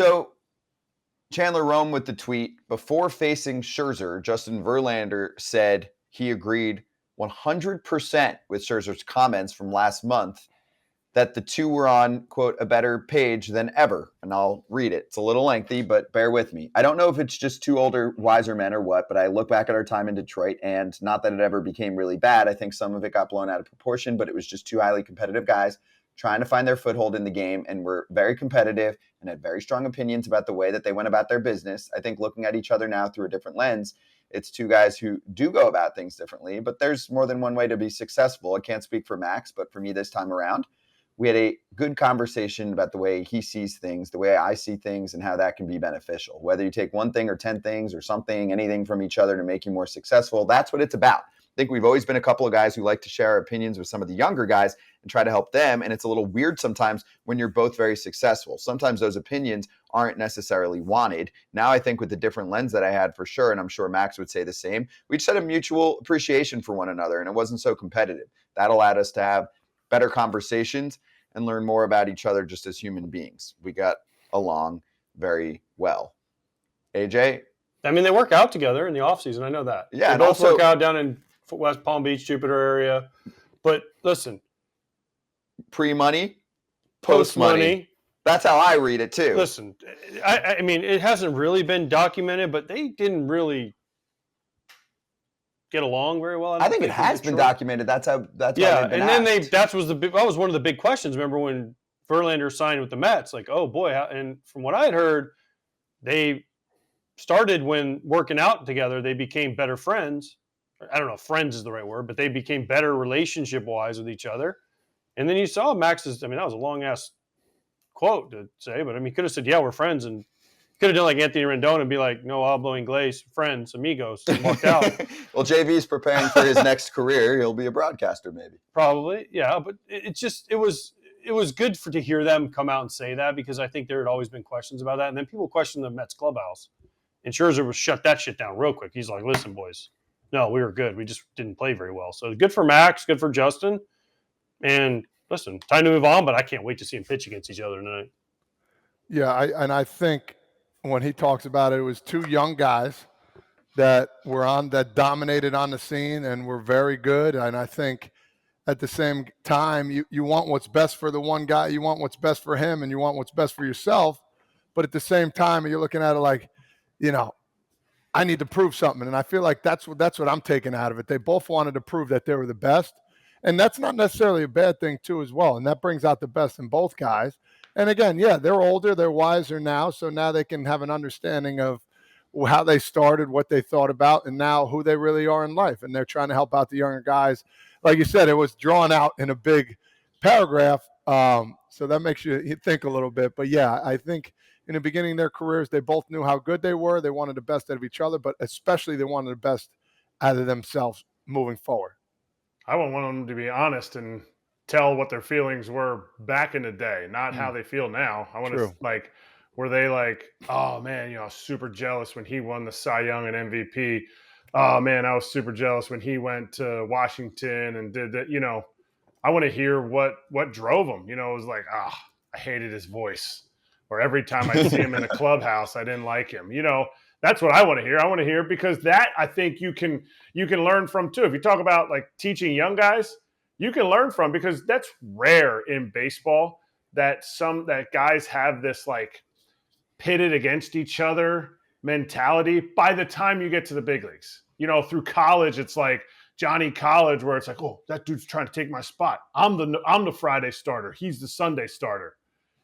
So Chandler Rome with the tweet, before facing Scherzer, Justin Verlander said he agreed 100% with Scherzer's comments from last month that the two were on, quote, a better page than ever. And I'll read it. It's a little lengthy, but bear with me. I don't know if it's just two older, wiser men or what, but I look back at our time in Detroit, and not that it ever became really bad. I think some of it got blown out of proportion, but it was just two highly competitive guys trying to find their foothold in the game, and were very competitive and had very strong opinions about the way that they went about their business. I think looking at each other now through a different lens, it's two guys who do go about things differently, but there's more than one way to be successful. I can't speak for Max, but for me this time around, we had a good conversation about the way he sees things, the way I see things, and how that can be beneficial. Whether you take one thing or 10 things or something, anything from each other to make you more successful, that's what it's about. I think we've always been a couple of guys who like to share our opinions with some of the younger guys and try to help them. And it's a little weird sometimes when you're both very successful. Sometimes those opinions aren't necessarily wanted. Now I think with the different lens that I had, for sure, and I'm sure Max would say the same, we just had a mutual appreciation for one another, and it wasn't so competitive. That allowed us to have better conversations and learn more about each other just as human beings. We got along very well. AJ? I mean, they work out together in the offseason. I know that. Yeah, they both work out down in West Palm Beach, Jupiter area. But listen. Pre-money, post-money. That's how I read it too. Listen, I mean, it hasn't really been documented, but they didn't really get along very well. I think it has been documented. That's why they've been asked. That was one of the big questions. Remember when Verlander signed with the Mets? Like, oh boy! And from what I had heard, they started when working out together. They became better friends. I don't know if friends is the right word, but they became better relationship-wise with each other. And then you saw Max's. I mean, that was a long-ass quote to say, but I mean, he could have said, "Yeah, we're friends," and could have done like Anthony Rendon and be like, no hablo inglés, friends, amigos, and walked out. Well, JV's preparing for his next career. He'll be a broadcaster maybe. Probably, yeah. But it was good to hear them come out and say that, because I think there had always been questions about that. And then people questioned the Mets clubhouse. And Scherzer was shut that shit down real quick. He's like, listen, boys, no, we were good. We just didn't play very well. So good for Max, good for Justin. And listen, time to move on, but I can't wait to see them pitch against each other tonight. Yeah, I think when he talks about it was two young guys that dominated on the scene and were very good. And I think at the same time, you want what's best for the one guy, you want what's best for him, and you want what's best for yourself. But at the same time, you're looking at it like, I need to prove something. And I feel like that's what I'm taking out of it. They both wanted to prove that they were the best. And that's not necessarily a bad thing too as well. And that brings out the best in both guys. And again, yeah, they're older, they're wiser now. So now they can have an understanding of how they started, what they thought about, and now who they really are in life. And they're trying to help out the younger guys. Like you said, it was drawn out in a big paragraph. So that makes you think a little bit. But yeah, I think in the beginning of their careers, they both knew how good they were. They wanted the best out of each other, but especially they wanted the best out of themselves moving forward. I want them to be honest and tell what their feelings were back in the day, not how they feel now. I want to, like, were they like, oh man, I was super jealous when he won the Cy Young and MVP. Oh man, I was super jealous when he went to Washington and did that. I want to hear what drove him. It was like, I hated his voice. Or every time I see him in a clubhouse, I didn't like him. That's what I want to hear. I want to hear, because that I think you can learn from too. If you talk about like teaching young guys, you can learn from, because that's rare in baseball that guys have this like pitted against each other mentality by the time you get to the big leagues. Through college, it's like Johnny College, where it's like, oh, that dude's trying to take my spot. I'm the Friday starter. He's the Sunday starter.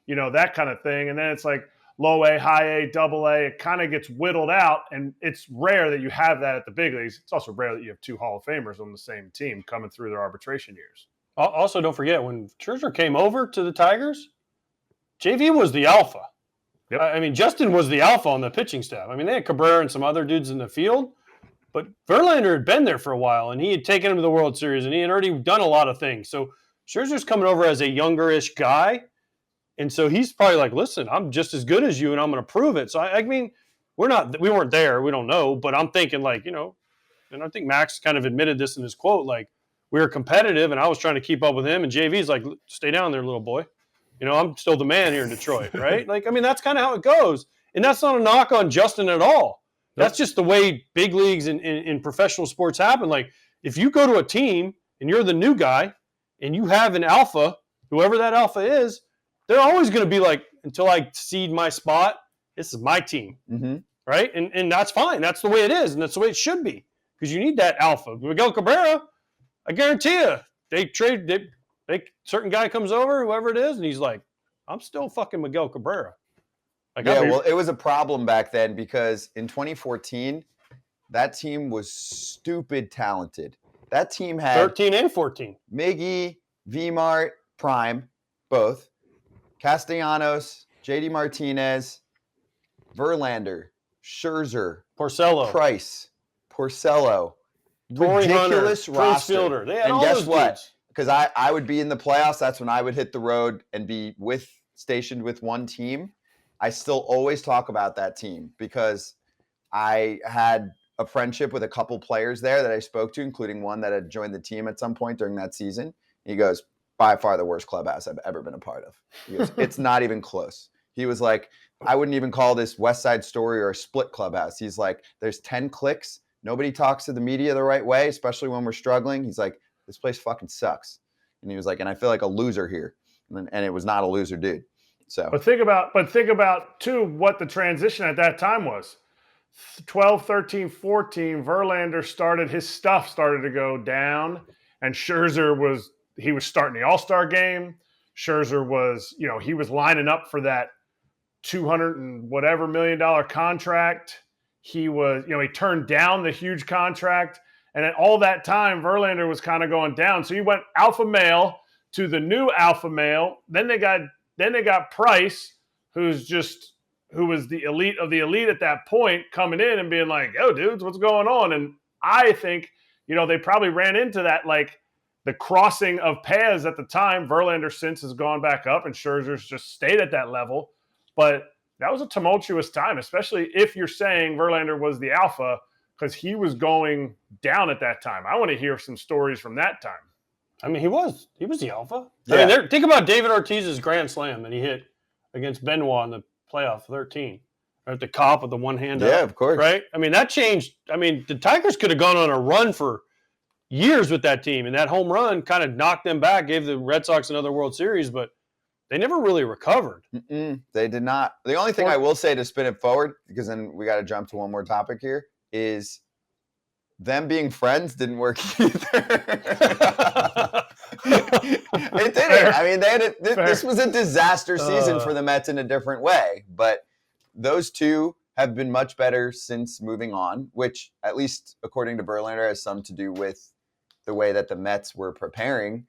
That kind of thing. And then it's like low A, high A, double A. It kind of gets whittled out, and it's rare that you have that at the big leagues. It's also rare that you have two Hall of Famers on the same team coming through their arbitration years. Also, don't forget, when Scherzer came over to the Tigers, JV was the alpha. Yep. I mean, Justin was the alpha on the pitching staff. I mean, they had Cabrera and some other dudes in the field, but Verlander had been there for a while, and he had taken him to the World Series, and he had already done a lot of things. So Scherzer's coming over as a younger-ish guy. And so he's probably like, listen, I'm just as good as you, and I'm going to prove it. So, I mean, we weren't there. We don't know. But I'm thinking like, and I think Max kind of admitted this in his quote, like, we were competitive, and I was trying to keep up with him. And JV's like, stay down there, little boy. I'm still the man here in Detroit, right? Like, I mean, that's kind of how it goes. And that's not a knock on Justin at all. That's just the way big leagues in professional sports happen. Like, if you go to a team and you're the new guy and you have an alpha, whoever that alpha is, they're always going to be like, until I cede my spot, this is my team, right? And that's fine. That's the way it is, and that's the way it should be, because you need that alpha. Miguel Cabrera, I guarantee you, certain guy comes over, whoever it is, and he's like, I'm still fucking Miguel Cabrera. Like, well, it was a problem back then because in 2014, that team was stupid talented. That team had 13 and 14. Miggy, V-Mart, Prime, both. Castellanos, JD Martinez, Verlander, Scherzer, Porcello, Price, Porcello. Torrey Ridiculous Hunter, roster. Fielder. They had and all guess those what? dudes. Because I would be in the playoffs. That's when I would hit the road and be stationed with one team. I still always talk about that team because I had a friendship with a couple players there that I spoke to, including one that had joined the team at some point during that season. He goes, by far the worst clubhouse I've ever been a part of. He goes, it's not even close. He was like, I wouldn't even call this West Side Story or a split clubhouse. He's like, there's 10 clicks. Nobody talks to the media the right way, especially when we're struggling. He's like, this place fucking sucks. And he was like, and I feel like a loser here. And it was not a loser dude. So, but think about too what the transition at that time was. 12, 13, 14, Verlander started to go down, and Scherzer was starting the All-Star game. Scherzer was, he was lining up for that $200 and whatever million contract. He was, he turned down the huge contract, and at all that time, Verlander was kind of going down. So he went alpha male to the new alpha male. Then they got Price, who was the elite of the elite at that point, coming in and being like, "Oh, dudes, what's going on?" And I think, they probably ran into that, like the crossing of paths at the time. Verlander since has gone back up, and Scherzer's just stayed at that level. But that was a tumultuous time, especially if you're saying Verlander was the alpha, because he was going down at that time. I want to hear some stories from that time. I mean, he was the alpha. Yeah. I mean, think about David Ortiz's grand slam that he hit against Benoit in the playoff 13, or at the Cop with the one hand up. Yeah, of course. Right? I mean, that changed. I mean, the Tigers could have gone on a run for years with that team, and that home run kind of knocked them back, gave the Red Sox another World Series, but they never really recovered. They did not. The only thing I will say to spin it forward, because then we got to jump to one more topic here, is them being friends didn't work either. It didn't. I mean, this was a disaster season for the Mets in a different way. But those two have been much better since moving on, which, at least according to Verlander, has some to do with the way that the Mets were preparing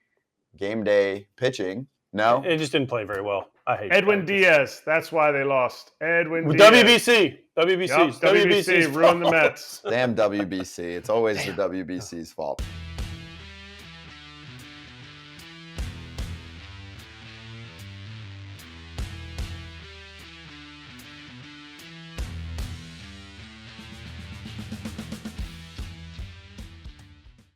game day pitching. No? It just didn't play very well. I hate Edwin Diaz. That's why they lost. Edwin Diaz. WBC. WBC ruined the Mets. Damn WBC. It's always the WBC's fault.